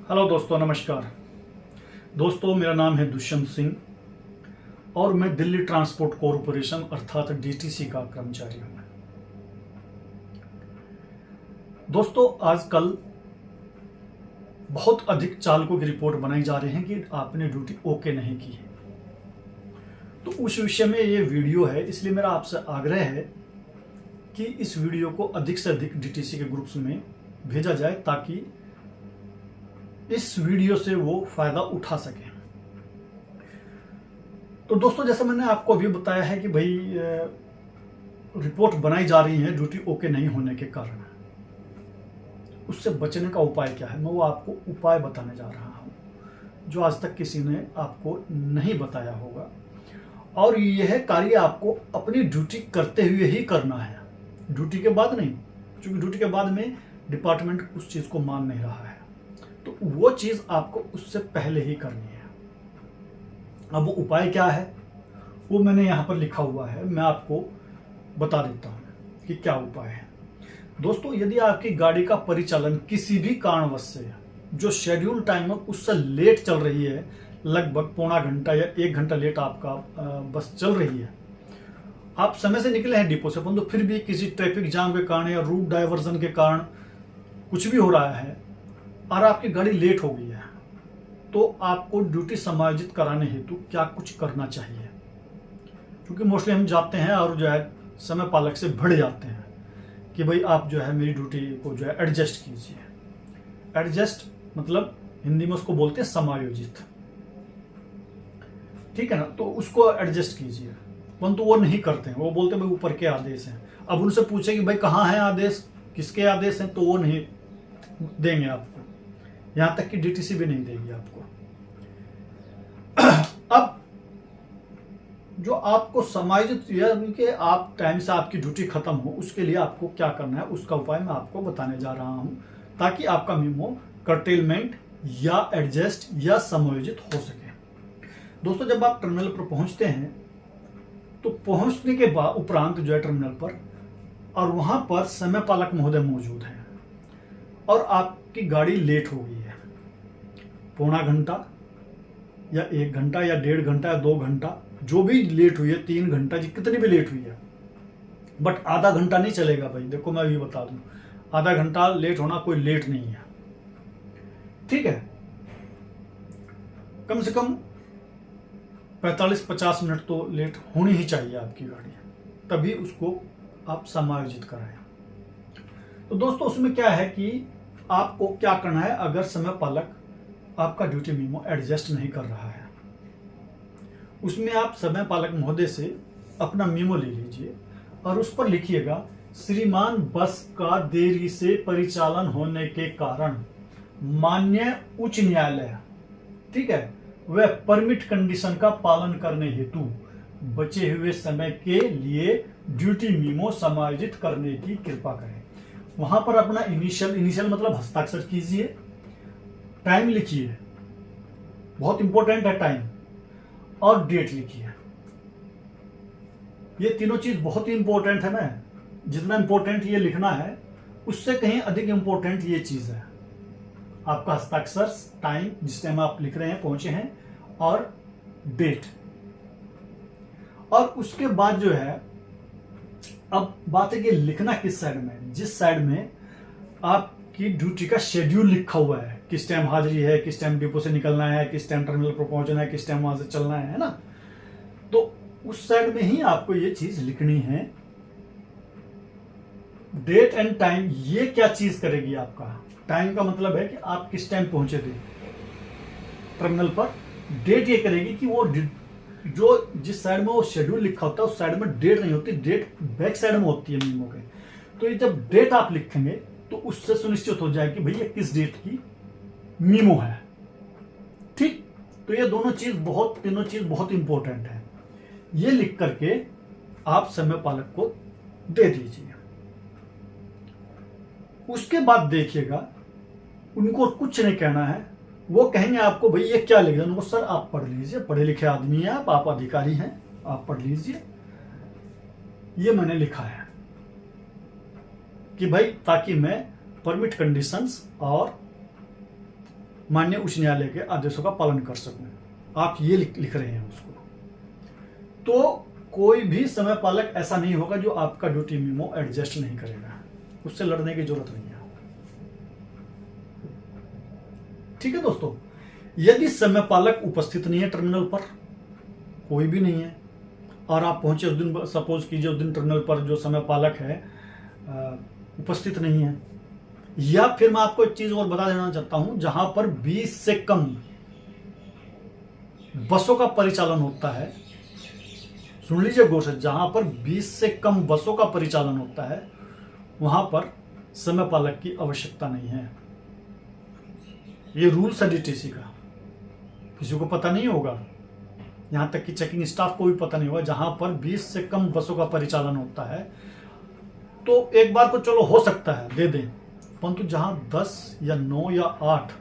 Hello दोस्तों, नमस्कार। दोस्तों, मेरा नाम है दुष्यंत सिंह और मैं दिल्ली ट्रांसपोर्ट कॉरपोरेशन अर्थात डीटीसी का कर्मचारी हूं। दोस्तों, आजकल बहुत अधिक चालकों की रिपोर्ट बनाई जा रही है कि आपने ड्यूटी ओके नहीं की है। तो उस विषय में ये वीडियो है, इसलिए मेरा आपसे आग्रह है कि इस वीडियो को अधिक से अधिक डीटीसी के ग्रुप्स में भेजा जाए ताकि इस वीडियो से वो फायदा उठा सके। तो दोस्तों, जैसे मैंने आपको अभी बताया है कि भाई रिपोर्ट बनाई जा रही है ड्यूटी ओके नहीं होने के कारण, उससे बचने का उपाय क्या है, मैं वो आपको उपाय बताने जा रहा हूं जो आज तक किसी ने आपको नहीं बताया होगा। और यह कार्य आपको अपनी ड्यूटी करते हुए ही करना है, ड्यूटी के बाद नहीं, क्योंकि ड्यूटी के बाद में डिपार्टमेंट उस चीज को मान नहीं रहा है। तो वो चीज आपको उससे पहले ही करनी है। अब वो उपाय क्या है वो मैंने यहां पर लिखा हुआ है, मैं आपको बता देता हूं कि क्या उपाय है। दोस्तों, यदि आपकी गाड़ी का परिचालन किसी भी कारणवश से जो शेड्यूल टाइम है उससे लेट चल रही है, लगभग पौना घंटा या 1 घंटा लेट आपका बस चल रही है, आप समय से निकले हैं डिपो से, परंतु फिर भी किसी ट्रैफिक जाम के कारण या रूट डाइवर्जन के कारण कुछ भी हो रहा है और आपकी गाड़ी लेट हो गई है, तो आपको ड्यूटी समायोजित कराने हेतु क्या कुछ करना चाहिए। क्योंकि मोस्टली हम जाते हैं और जो है समय पालक से भिड़ जाते हैं कि भाई आप जो है मेरी ड्यूटी को जो है एडजस्ट कीजिए। एडजस्ट मतलब हिंदी में उसको बोलते हैं समायोजित, ठीक है ना। तो उसको एडजस्ट कीजिए, परंतु वो नहीं करते हैं, वो बोलते हैं भाई ऊपर के आदेश हैं। अब उनसे पूछे कि भाई कहाँ है आदेश, किसके आदेश हैं, तो वो नहीं देंगे आपको, यहां तक कि डीटीसी भी नहीं देगी आपको। अब जो आपको समायोजित कि आप टाइम से आपकी ड्यूटी खत्म हो, उसके लिए आपको क्या करना है उसका उपाय मैं आपको बताने जा रहा हूं, ताकि आपका मीमो कर्टेलमेंट या एडजस्ट या समायोजित हो सके। दोस्तों, जब आप टर्मिनल पर पहुंचते हैं तो पहुंचने के बाद उपरांत जो है टर्मिनल पर, और वहां पर समय पालक महोदय मौजूद हैं और आपकी गाड़ी लेट हो गई है, पौना घंटा या 1 घंटा या 1.5 घंटा या 2 घंटा, जो भी लेट हुई है, 3 घंटा, कितनी भी लेट हुई है, बट आधा घंटा नहीं चलेगा भाई। देखो, मैं अभी बता दूं, आधा घंटा लेट होना कोई लेट नहीं है, ठीक है। कम से कम 45-50 मिनट तो लेट होनी ही चाहिए आपकी गाड़ी, तभी उसको आप समायोजित कराएं। तो दोस्तों, उसमें क्या है कि आपको क्या करना है, अगर समय पालक आपका ड्यूटी मीमो एडजस्ट नहीं कर रहा है, उसमें आप समय पालक महोदय से अपना मीमो ले लीजिए और उस पर लिखिएगा, श्रीमान बस का देरी से परिचालन होने के कारण माननीय उच्च न्यायालय, ठीक है, वह परमिट कंडीशन का पालन करने हेतु बचे हुए समय के लिए ड्यूटी मीमो समायोजित करने की कृपा करें। वहां पर अपना इनिशियल मतलब हस्ताक्षर कीजिए, टाइम लिखिए, बहुत इंपॉर्टेंट है टाइम, और डेट लिखिए। ये तीनों चीज बहुत ही इंपॉर्टेंट है ना, जितना इंपॉर्टेंट ये लिखना है उससे कहीं अधिक इंपॉर्टेंट ये चीज है। आपका हस्ताक्षर, टाइम जिस टाइम आप लिख रहे हैं पहुंचे हैं, और डेट। और उसके बाद जो है, अब बात है कि लिखना किस साइड में, जिस साइड में आपकी ड्यूटी का शेड्यूल लिखा हुआ है, किस टाइम हाजिरी है, किस टाइम डिपो से निकलना है, किस टाइम टर्मिनल पर पहुंचना है, किस टाइम वहां से चलना है ना, तो उस साइड में ही आपको ये चीज लिखनी है। डेट एंड टाइम, ये क्या चीज करेगी आपका, टाइम का मतलब है कि आप किस टाइम पहुंचे थे टर्मिनल पर, डेट ये करेगी कि वो जो जिस साइड में वो शेड्यूल लिखा होता है उस साइड में डेट नहीं होती, डेट बैक साइड में होती है मीमो के। तो ये जब डेट आप लिखेंगे तो उससे सुनिश्चित हो जाए कि भैया किस डेट की मीमो है, ठीक। तो ये तीनों चीज बहुत इंपॉर्टेंट है। ये लिख करके आप समय पालक को दे दीजिए। उसके बाद देखिएगा, उनको कुछ नहीं कहना है, वो कहेंगे आपको भाई ये क्या लिखा है, उनको सर आप पढ़ लीजिए, पढ़े लिखे आदमी हैं आप अधिकारी हैं, आप पढ़ लीजिए, ये मैंने लिखा है कि भाई ताकि मैं परमिट कंडीशंस और माननीय उच्च न्यायालय के आदेशों का पालन कर सकूं। आप ये लिख रहे हैं उसको। तो कोई भी समय पालक ऐसा नहीं होगा जो आपका ड्यूटी मीमो एडजस्ट नहीं करेगा, उससे लड़ने की जरूरत नहीं है। ठीक है दोस्तों, यदि समय पालक उपस्थित नहीं है टर्मिनल पर, कोई भी नहीं है, और आप पहुंचे उस दिन, सपोज कीजिए उस दिन टर्मिनल पर जो समय पालक है उपस्थित नहीं है, या फिर मैं आपको एक चीज और बता देना चाहता हूं, जहां पर 20 से कम बसों का परिचालन होता है, सुन लीजिए गौर से, जहां पर 20 से कम बसों का परिचालन होता है वहां पर समय पालक की आवश्यकता नहीं है। ये रूल्स है डीटीसी का, किसी को पता नहीं होगा, यहां तक कि चेकिंग स्टाफ को भी पता नहीं होगा। जहां पर 20 से कम बसों का परिचालन होता है तो एक बार को चलो हो सकता है दे दें, परंतु जहां 10 या 9 या 8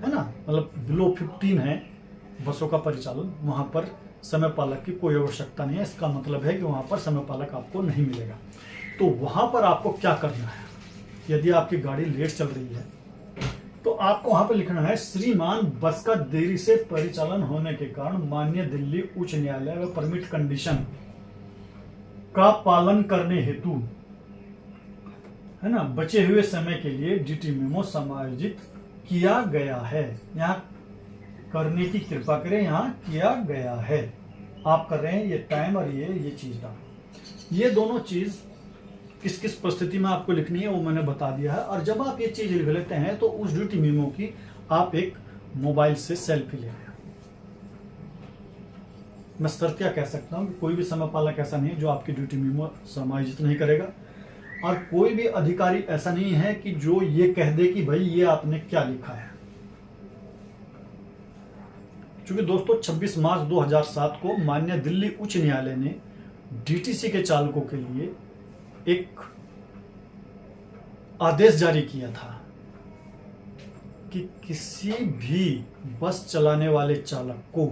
है ना, मतलब बिलो 15 है बसों का परिचालन, वहां पर समय पालक की कोई आवश्यकता नहीं है। इसका मतलब है कि वहां पर समय पालक आपको नहीं मिलेगा। तो वहां पर आपको क्या करना है, यदि आपकी गाड़ी लेट चल रही है तो आपको वहां पर लिखना है, श्रीमान बस का देरी से परिचालन होने के कारण माननीय दिल्ली उच्च न्यायालय व परमिट कंडीशन का पालन करने हेतु, है ना, बचे हुए समय के लिए डीटी मेमो समायोजित किया गया है। यहाँ करने की कृपा करें, यहाँ किया गया है, आप कर रहे हैं ये टाइम और ये चीज डाल, ये दोनों चीज किस किस परिस्थिति में आपको लिखनी है वो मैंने बता दिया है। और जब आप ये चीज लिख लेते हैं तो उस ड्यूटी मेमो की आप एक मोबाइल से सेल्फी ले लें। मैं शर्तिया कह सकता हूं कि कोई भी समय पालक ऐसा नहीं जो आपकी ड्यूटी मेमो समायोजित नहीं करेगा, और कोई भी अधिकारी ऐसा नहीं है कि जो ये कह दे कि भाई ये आपने क्या लिखा है। क्योंकि दोस्तों 26 मार्च 2007 को माननीय दिल्ली उच्च न्यायालय ने डीटीसी के चालकों के लिए एक आदेश जारी किया था कि किसी भी बस चलाने वाले चालक को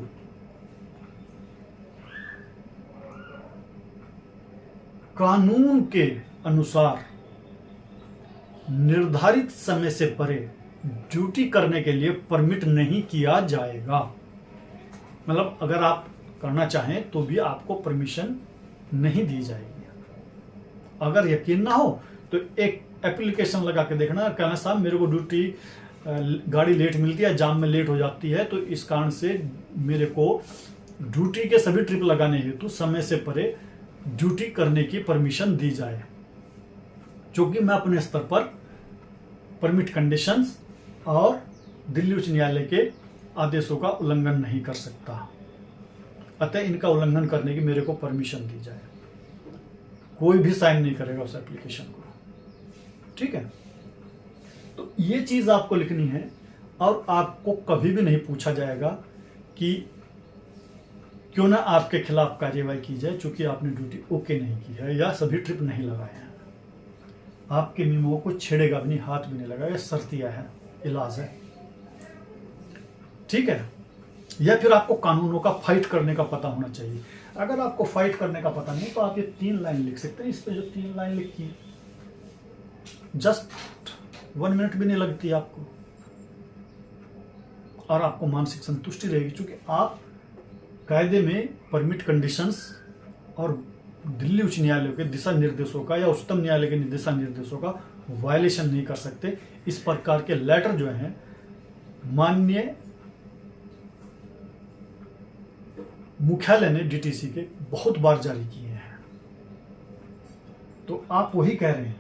कानून के अनुसार निर्धारित समय से परे ड्यूटी करने के लिए परमिट नहीं किया जाएगा। मतलब अगर आप करना चाहें तो भी आपको परमिशन नहीं दी जाएगी। अगर यकीन ना हो तो एक एप्लीकेशन लगा के देखना, कहना साहब मेरे को ड्यूटी गाड़ी लेट मिलती है, जाम में लेट हो जाती है, तो इस कारण से मेरे को ड्यूटी के सभी ट्रिप लगाने हेतु समय से परे ड्यूटी करने की परमिशन दी जाए, जो कि मैं अपने स्तर पर परमिट कंडीशंस और दिल्ली उच्च न्यायालय के आदेशों का उल्लंघन नहीं कर सकता, अतः इनका उल्लंघन करने की मेरे को परमिशन दी जाए। कोई भी साइन नहीं करेगा उस एप्लीकेशन को, ठीक है। तो ये चीज आपको लिखनी है, और आपको कभी भी नहीं पूछा जाएगा कि क्यों ना आपके खिलाफ कार्यवाही की जाए चूंकि आपने ड्यूटी ओके नहीं की है या सभी ट्रिप नहीं लगाए हैं। आपके मेमो को छेड़ेगा भी नहीं, हाथ भी नहीं लगाएगा, शर्तिया है, इलाज है, ठीक है। या फिर आपको कानूनों का फाइट करने का पता होना चाहिए। अगर आपको फाइट करने का पता नहीं तो आप ये 3 लाइन लिख सकते हैं। इस पे जो 3 लाइन लिखी है, जस्ट 1 मिनट भी नहीं लगती आपको, और आपको मानसिक संतुष्टि रहेगी, क्योंकि आप कायदे में परमिट कंडीशंस और दिल्ली उच्च न्यायालय के दिशा निर्देशों का या उच्चतम न्यायालय के दिशा निर्देशों का वायलेशन नहीं कर सकते। इस प्रकार के लेटर जो हैं माननीय मुख्यालय ने डीटीसी के बहुत बार जारी किए हैं, तो आप वही कह रहे हैं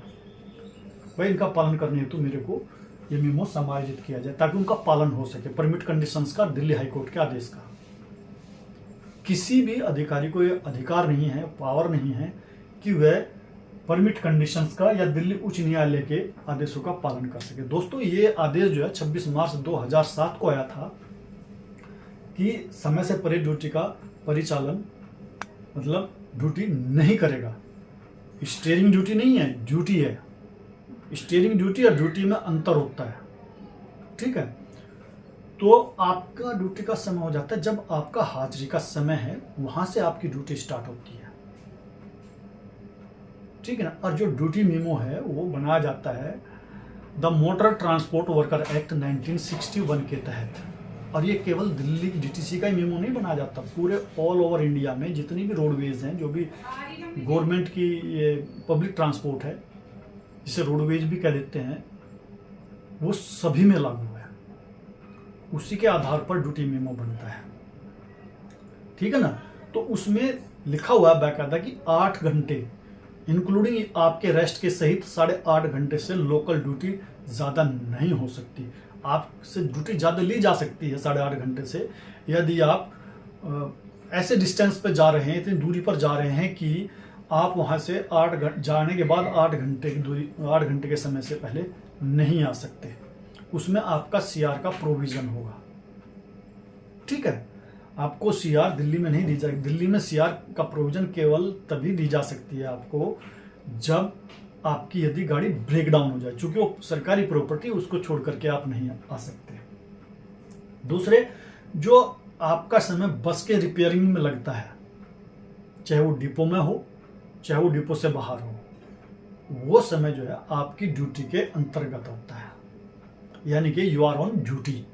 भाई इनका पालन करने हेतु मेरे को ये मेमो समायोजित किया जाए ताकि उनका पालन हो सके, परमिट कंडीशंस का, दिल्ली हाईकोर्ट के आदेश का। किसी भी अधिकारी को ये अधिकार नहीं है, पावर नहीं है कि वह परमिट कंडीशंस का या दिल्ली उच्च न्यायालय के आदेशों का पालन कर सके। दोस्तों ये आदेश जो है 26 मार्च 2007 को आया था कि समय से परे ड्यूटी का परिचालन, मतलब ड्यूटी नहीं करेगा। स्टीयरिंग ड्यूटी नहीं है, ड्यूटी है। स्टीयरिंग ड्यूटी और ड्यूटी में अंतर होता है, ठीक है। तो आपका ड्यूटी का समय हो जाता है जब आपका हाजिरी का समय है, वहां से आपकी ड्यूटी स्टार्ट होती है, ठीक है ना। और जो ड्यूटी मेमो है वो बनाया जाता है the motor transport worker act 1961 के तहत। और ये केवल दिल्ली की डीटीसी का ही मेमो नहीं बनाया जाता, पूरे ऑल ओवर इंडिया में जितनी भी रोडवेज हैं, जो भी गवर्नमेंट की ये पब्लिक ट्रांसपोर्ट है, जिसे रोडवेज भी कह देते हैं, वो सभी में लागू है। उसी के आधार पर ड्यूटी मेमो बनता है, ठीक है ना। तो उसमें लिखा हुआ है बाकायदा कि 8 घंटे इंक्लूडिंग आपके रेस्ट के सहित 8.5 घंटे से लोकल ड्यूटी ज़्यादा नहीं हो सकती। आपसे ड्यूटी ज़्यादा ली जा सकती है 8.5 घंटे से, यदि आप ऐसे डिस्टेंस पे जा रहे हैं, इतनी दूरी पर जा रहे हैं कि आप वहाँ से 8 घंटे जाने के बाद 8 घंटे की दूरी, 8 घंटे के समय से पहले नहीं आ सकते। उसमें आपका सीआर का प्रोविज़न होगा, ठीक है। आपको सीआर दिल्ली में नहीं दी जाएगी। दिल्ली में सीआर का प्रोविज़न केवल तभी दी जा सकती है आपको जब आपकी यदि गाड़ी ब्रेक डाउन हो जाए, चूंकि वो सरकारी प्रॉपर्टी, उसको छोड़ करके आप नहीं आ सकते। दूसरे, जो आपका समय बस के रिपेयरिंग में लगता है, चाहे वो डिपो में हो चाहे वो डिपो से बाहर हो, वो समय जो है आपकी ड्यूटी के अंतर्गत होता है, यानी कि यू आर ऑन ड्यूटी,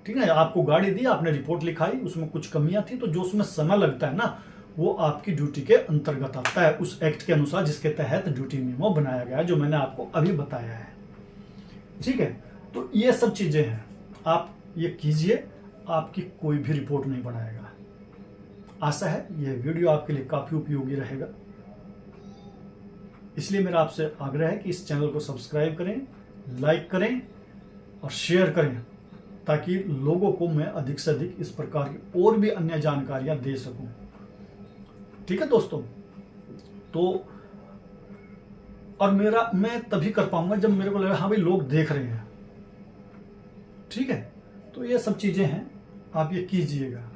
ठीक है। आपको गाड़ी दी, आपने रिपोर्ट लिखाई, उसमें कुछ कमियां थी, तो जो उसमें समय लगता है ना, वो आपकी ड्यूटी के अंतर्गत आता है, उस एक्ट के अनुसार जिसके तहत ड्यूटी मेमो बनाया गया है, जो मैंने आपको अभी बताया है, ठीक है। तो ये सब चीजें हैं, आप ये कीजिए, आपकी कोई भी रिपोर्ट नहीं बनाएगा। आशा है ये वीडियो आपके लिए काफी उपयोगी रहेगा, इसलिए मेरा आपसे आग्रह है कि इस चैनल को सब्सक्राइब करें, लाइक करें और शेयर करें, ताकि लोगों को मैं अधिक से अधिक इस प्रकार की और भी अन्य जानकारियां दे सकूं, ठीक है दोस्तों। तो और मैं तभी कर पाऊंगा जब मेरे को लगे हाँ भाई लोग देख रहे हैं, ठीक है। तो ये सब चीजें हैं, आप ये कीजिएगा,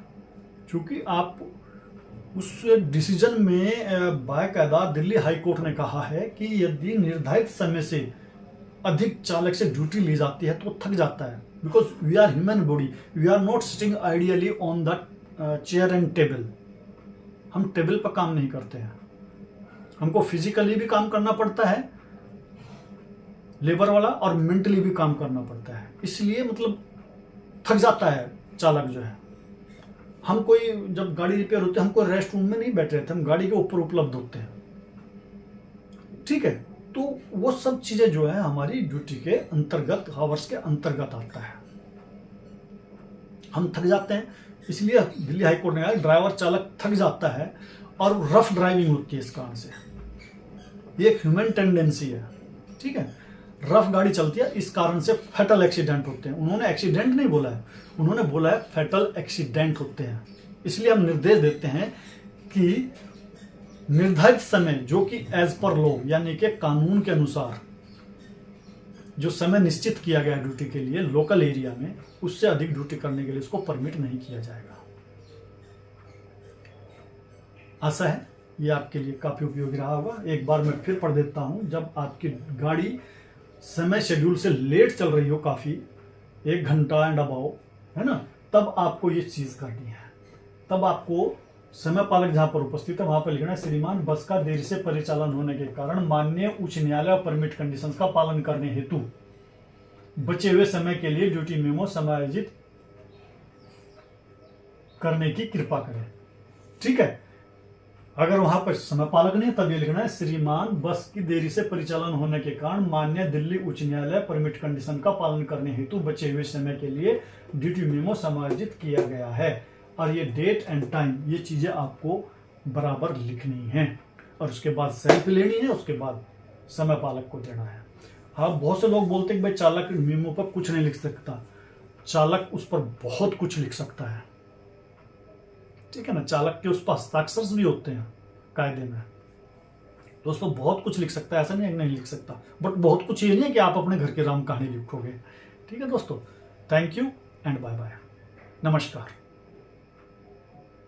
क्योंकि आप उस डिसीजन में बाकायदा दिल्ली हाई कोर्ट ने कहा है कि यदि निर्धारित समय से अधिक चालक से ड्यूटी ली जाती है तो थक जाता है, because we are human body, we are not sitting ideally on the chair and table. हम टेबल पर काम नहीं करते हैं, हमको फिजिकली भी काम करना पड़ता है लेबर वाला, और मेंटली भी काम करना पड़ता है, इसलिए मतलब थक जाता है चालक जो है। हम कोई जब गाड़ी रिपेयर होती है, हम कोई रेस्ट रूम में नहीं बैठे रहते, हम गाड़ी के ऊपर उपलब्ध होते हैं, ठीक है। तो वो सब चीजें जो है हमारी ड्यूटी के अंतर्गत, हावर्स के अंतर्गत आता है। हम थक जाते हैं, इसलिए दिल्ली हाई कोर्ट ने कहा ड्राइवर चालक थक जाता है और रफ ड्राइविंग होती है इस कारण से, ये एक ह्यूमन टेंडेंसी है, ठीक है। रफ गाड़ी चलती है, इस कारण से फैटल एक्सीडेंट होते हैं। उन्होंने एक्सीडेंट नहीं बोला है, उन्होंने बोला है फैटल एक्सीडेंट होते हैं। इसलिए हम निर्देश देते हैं कि निर्धारित समय, जो कि एज पर लॉ यानी कि कानून के अनुसार जो समय निश्चित किया गया ड्यूटी के लिए लोकल एरिया में, उससे अधिक ड्यूटी करने के लिए उसको परमिट नहीं किया जाएगा। आशा है ये आपके लिए काफी उपयोगी रहा होगा। एक बार मैं फिर पढ़ देता हूं, जब आपकी गाड़ी समय शेड्यूल से लेट चल रही हो काफी, 1 घंटा एंड अबाउ, है ना, तब आपको ये चीज करनी है। तब आपको समय पालक जहां पर उपस्थित है वहां पर लिखना है, श्रीमान बस का देरी से परिचालन होने के कारण माननीय उच्च न्यायालय और परमिट कंडीशंस का पालन करने हेतु बचे हुए समय के लिए ड्यूटी मेमो समायोजित करने की कृपा करें, ठीक है। अगर वहां पर समय पालक नहीं है तब ये लिखना है, श्रीमान बस की देरी से परिचालन होने के कारण माननीय दिल्ली उच्च न्यायालय परमिट कंडीशन का पालन करने हेतु बचे हुए समय के लिए ड्यूटी मेमो समायोजित किया गया है, और ये डेट एंड टाइम, ये चीजें आपको बराबर लिखनी है, और उसके बाद सेल्फ लेनी है, उसके बाद समय पालक को देना है। हाँ, बहुत से लोग बोलते हैं कि भाई चालक मेमो पर कुछ नहीं लिख सकता, चालक उस पर बहुत कुछ लिख सकता है, ठीक है ना। चालक के उस पर हस्ताक्षर भी होते हैं कायदे में, तो उस पर बहुत कुछ लिख सकता है, ऐसा नहीं लिख सकता, बट बहुत कुछ ये नहीं है कि आप अपने घर की राम कहानी लिखोगे, ठीक है दोस्तों। Thank you and bye bye, नमस्कार।